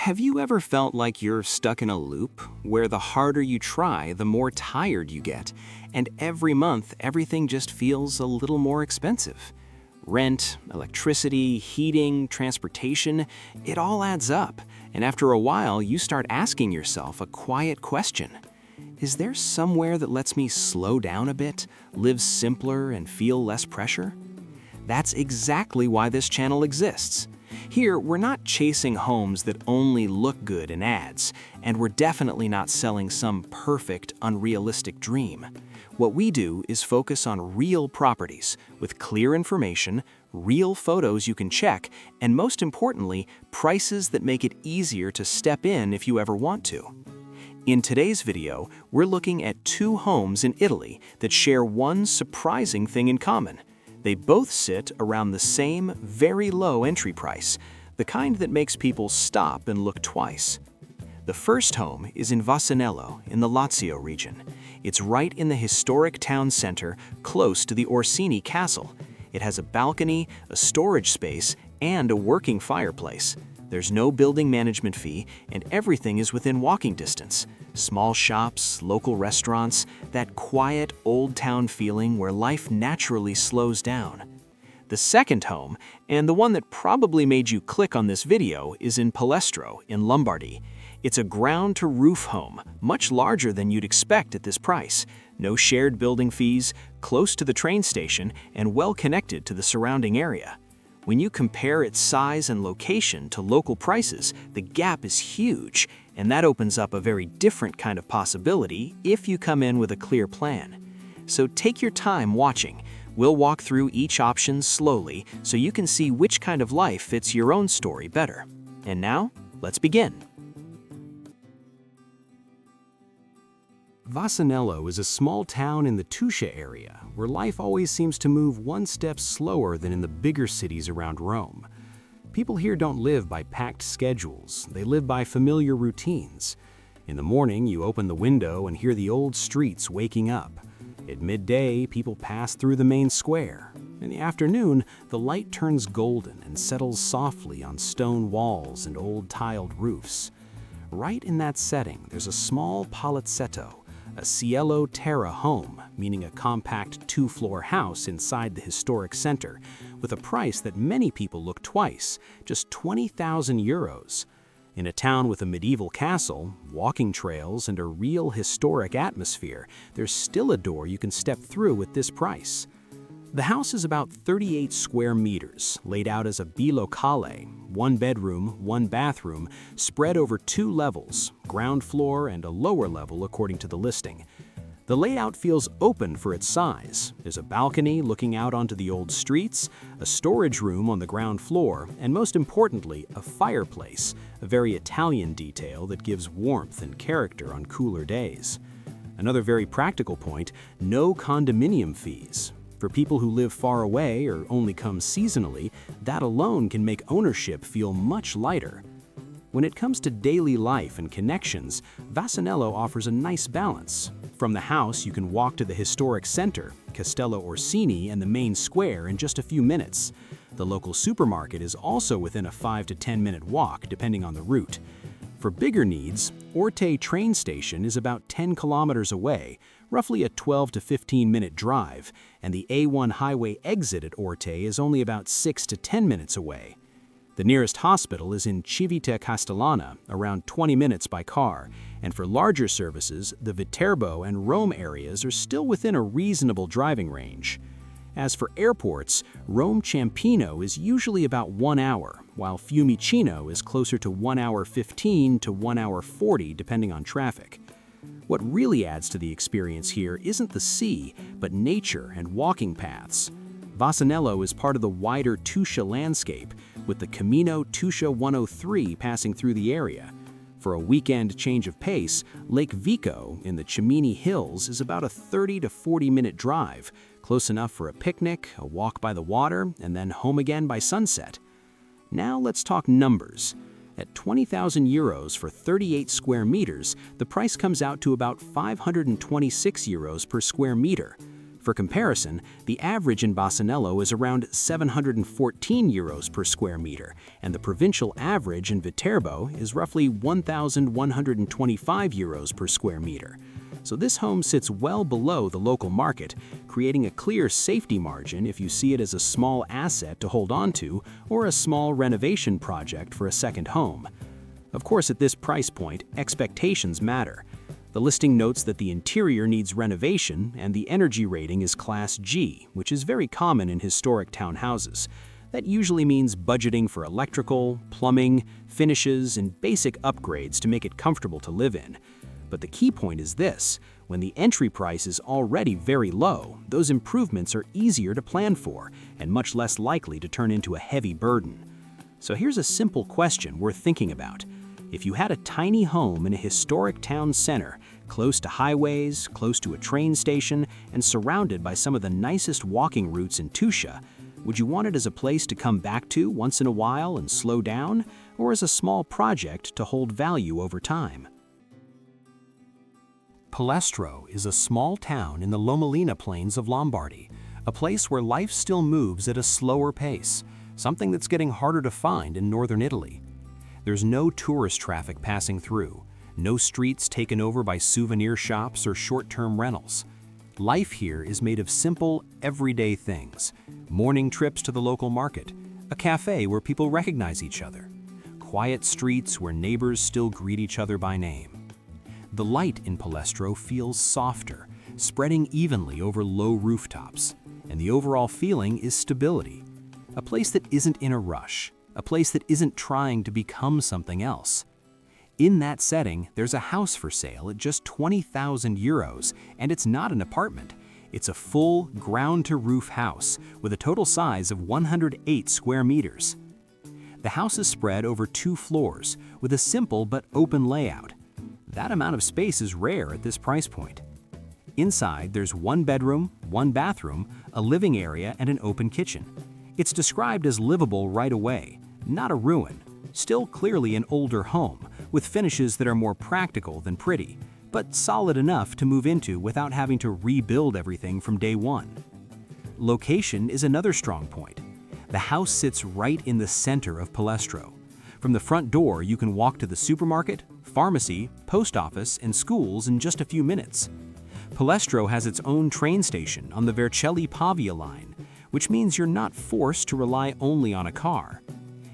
Have you ever felt like you're stuck in a loop where the harder you try, the more tired you get, and every month everything just feels a little more expensive? Rent, electricity, heating, transportation, it all adds up, and after a while you start asking yourself a quiet question. Is there somewhere that lets me slow down a bit, live simpler, and feel less pressure? That's exactly why this channel exists. Here, we're not chasing homes that only look good in ads, and we're definitely not selling some perfect, unrealistic dream. What we do is focus on real properties with clear information, real photos you can check, and most importantly, prices that make it easier to step in if you ever want to. In today's video, we're looking at two homes in Italy that share one surprising thing in common. They both sit around the same, very low entry price, the kind that makes people stop and look twice. The first home is in Vasanello, in the Lazio region. It's right in the historic town center, close to the Orsini Castle. It has a balcony, a storage space, and a working fireplace. There's no building management fee, and everything is within walking distance. Small shops, local restaurants, that quiet, old-town feeling where life naturally slows down. The second home, and the one that probably made you click on this video, is in Palestro, in Lombardy. It's a ground-to-roof home, much larger than you'd expect at this price. No shared building fees, close to the train station, and well-connected to the surrounding area. When you compare its size and location to local prices, the gap is huge, and that opens up a very different kind of possibility if you come in with a clear plan. So take your time watching. We'll walk through each option slowly so you can see which kind of life fits your own story better. And now, let's begin. Vasanello is a small town in the Tuscia area where life always seems to move one step slower than in the bigger cities around Rome. People here don't live by packed schedules, they live by familiar routines. In the morning, you open the window and hear the old streets waking up. At midday, people pass through the main square. In the afternoon, the light turns golden and settles softly on stone walls and old tiled roofs. Right in that setting, there's a small palazzetto, a cielo terra home, meaning a compact two-floor house inside the historic center, with a price that many people look twice, just 20,000 euros. In a town with a medieval castle, walking trails, and a real historic atmosphere, there's still a door you can step through at this price. The house is about 38 square meters, laid out as a bilocale, one bedroom, one bathroom, spread over two levels, ground floor and a lower level according to the listing. The layout feels open for its size. There's a balcony looking out onto the old streets, a storage room on the ground floor, and most importantly, a fireplace, a very Italian detail that gives warmth and character on cooler days. Another very practical point, no condominium fees. For people who live far away or only come seasonally, that alone can make ownership feel much lighter. When it comes to daily life and connections, Vasanello offers a nice balance. From the house, you can walk to the historic center, Castello Orsini, and the main square in just a few minutes. The local supermarket is also within a 5 to 10 minute walk, depending on the route. For bigger needs, Orte train station is about 10 kilometers away, roughly a 12 to 15 minute drive, and the A1 highway exit at Orte is only about 6 to 10 minutes away. The nearest hospital is in Civita Castellana, around 20 minutes by car, and for larger services, the Viterbo and Rome areas are still within a reasonable driving range. As for airports, Rome Ciampino is usually about 1 hour, while Fiumicino is closer to 1 hour 15 to 1 hour 40 depending on traffic. What really adds to the experience here isn't the sea, but nature and walking paths. Vasanello is part of the wider Tuscia landscape, with the Camino Tuscia 103 passing through the area. For a weekend change of pace, Lake Vico in the Cimini Hills is about a 30 to 40 minute drive, close enough for a picnic, a walk by the water, and then home again by sunset. Now let's talk numbers. At 20,000 euros for 38 square meters, the price comes out to about 526 euros per square meter. For comparison, the average in Vasanello is around 714 euros per square meter, and the provincial average in Viterbo is roughly 1,125 euros per square meter. So this home sits well below the local market, creating a clear safety margin if you see it as a small asset to hold on to or a small renovation project for a second home. Of course, at this price point, expectations matter. The listing notes that the interior needs renovation and the energy rating is Class G, which is very common in historic townhouses. That usually means budgeting for electrical, plumbing, finishes, and basic upgrades to make it comfortable to live in. But the key point is this: when the entry price is already very low, those improvements are easier to plan for and much less likely to turn into a heavy burden. So here's a simple question worth thinking about. If you had a tiny home in a historic town center, close to highways, close to a train station, and surrounded by some of the nicest walking routes in Tuscia, would you want it as a place to come back to once in a while and slow down, or as a small project to hold value over time? Palestro is a small town in the Lombardy plains of Lombardy, a place where life still moves at a slower pace, something that's getting harder to find in northern Italy. There's no tourist traffic passing through, no streets taken over by souvenir shops or short-term rentals. Life here is made of simple, everyday things: morning trips to the local market, a cafe where people recognize each other, quiet streets where neighbors still greet each other by name. The light in Palestro feels softer, spreading evenly over low rooftops, and the overall feeling is stability. A place that isn't in a rush, a place that isn't trying to become something else. In that setting, there's a house for sale at just 20,000 euros, and it's not an apartment. It's a full, ground-to-roof house with a total size of 108 square meters. The house is spread over 2 floors with a simple but open layout. That amount of space is rare at this price point. Inside, there's 1 bedroom, 1 bathroom, a living area, and an open kitchen. It's described as livable right away, not a ruin, still clearly an older home, with finishes that are more practical than pretty, but solid enough to move into without having to rebuild everything from day one. Location is another strong point. The house sits right in the center of Palestro. From the front door, you can walk to the supermarket, pharmacy, post office, and schools in just a few minutes. Palestro has its own train station on the Vercelli-Pavia line, which means you're not forced to rely only on a car.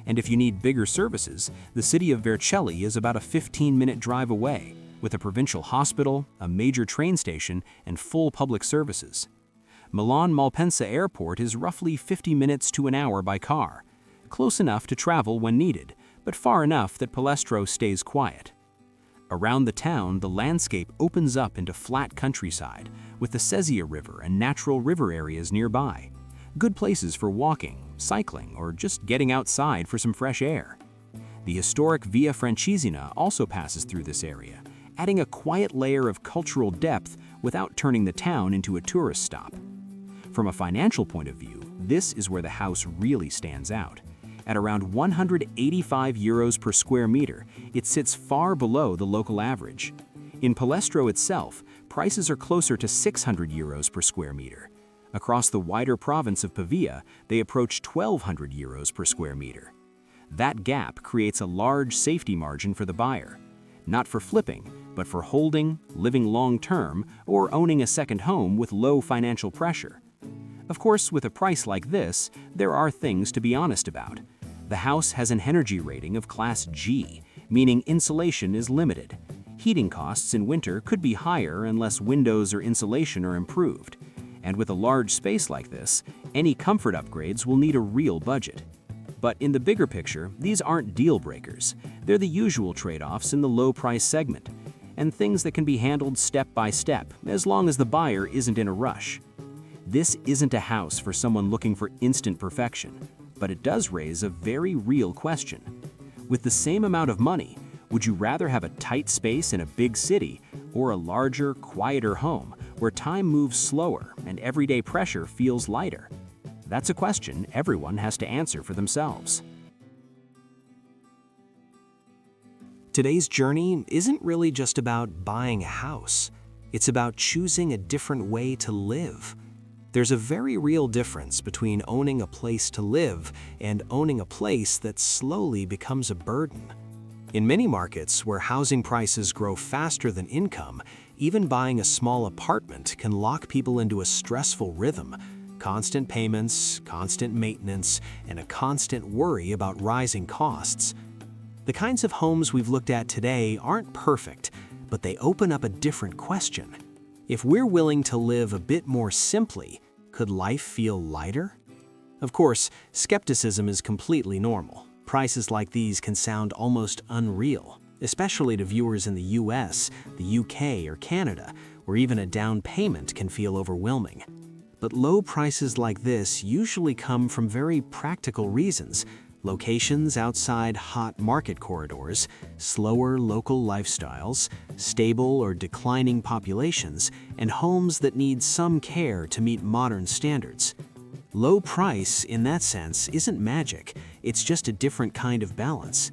And if you need bigger services, the city of Vercelli is about a 15-minute drive away, with a provincial hospital, a major train station, and full public services. Milan Malpensa Airport is roughly 50 minutes to an hour by car, close enough to travel when needed, but far enough that Palestro stays quiet. Around the town, the landscape opens up into flat countryside, with the Sesia River and natural river areas nearby. Good places for walking, cycling, or just getting outside for some fresh air. The historic Via Francesina also passes through this area, adding a quiet layer of cultural depth without turning the town into a tourist stop. From a financial point of view, this is where the house really stands out. At around 185 euros per square meter, it sits far below the local average. In Palestro itself, prices are closer to 600 euros per square meter. Across the wider province of Pavia, they approach 1,200 euros per square meter. That gap creates a large safety margin for the buyer, not for flipping, but for holding, living long-term, or owning a second home with low financial pressure. Of course, with a price like this, there are things to be honest about. The house has an energy rating of Class G, meaning insulation is limited. Heating costs in winter could be higher unless windows or insulation are improved. And with a large space like this, any comfort upgrades will need a real budget. But in the bigger picture, these aren't deal breakers. They're the usual trade-offs in the low-price segment, and things that can be handled step by step, as long as the buyer isn't in a rush. This isn't a house for someone looking for instant perfection, but it does raise a very real question. With the same amount of money, would you rather have a tight space in a big city or a larger, quieter home where time moves slower and everyday pressure feels lighter? That's a question everyone has to answer for themselves. Today's journey isn't really just about buying a house. It's about choosing a different way to live. There's a very real difference between owning a place to live and owning a place that slowly becomes a burden. In many markets where housing prices grow faster than income, even buying a small apartment can lock people into a stressful rhythm. Constant payments, constant maintenance, and a constant worry about rising costs. The kinds of homes we've looked at today aren't perfect, but they open up a different question. If we're willing to live a bit more simply, could life feel lighter? Of course, skepticism is completely normal. Prices like these can sound almost unreal, especially to viewers in the US, the UK, or Canada, where even a down payment can feel overwhelming. But low prices like this usually come from very practical reasons: locations outside hot market corridors, slower local lifestyles, stable or declining populations, and homes that need some care to meet modern standards. Low price, in that sense, isn't magic, it's just a different kind of balance.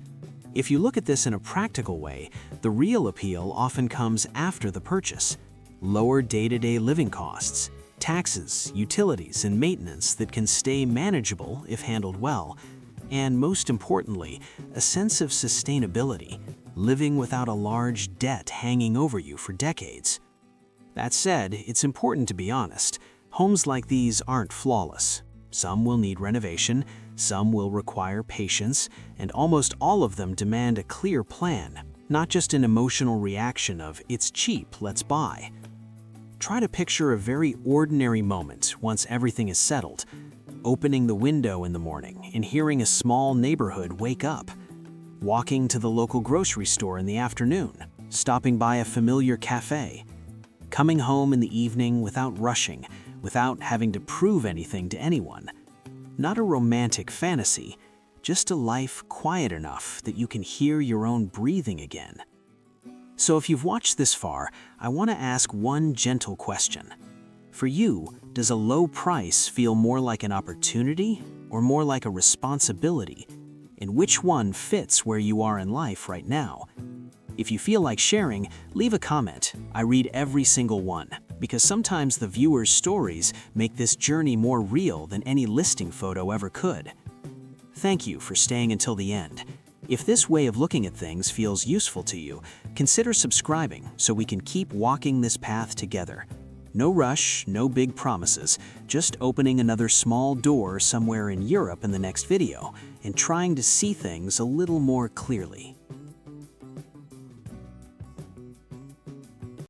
If you look at this in a practical way, the real appeal often comes after the purchase. Lower day-to-day living costs, taxes, utilities, and maintenance that can stay manageable if handled well, and most importantly, a sense of sustainability, living without a large debt hanging over you for decades. That said, it's important to be honest. Homes like these aren't flawless. Some will need renovation, some will require patience, and almost all of them demand a clear plan, not just an emotional reaction of "it's cheap, let's buy." Try to picture a very ordinary moment once everything is settled. Opening the window in the morning and hearing a small neighborhood wake up. Walking to the local grocery store in the afternoon, stopping by a familiar cafe. Coming home in the evening without rushing, without having to prove anything to anyone. Not a romantic fantasy, just a life quiet enough that you can hear your own breathing again. So if you've watched this far, I want to ask one gentle question. For you, does a low price feel more like an opportunity or more like a responsibility? And which one fits where you are in life right now? If you feel like sharing, leave a comment. I read every single one, because sometimes the viewers' stories make this journey more real than any listing photo ever could. Thank you for staying until the end. If this way of looking at things feels useful to you, consider subscribing so we can keep walking this path together. No rush, no big promises, just opening another small door somewhere in Europe in the next video and trying to see things a little more clearly.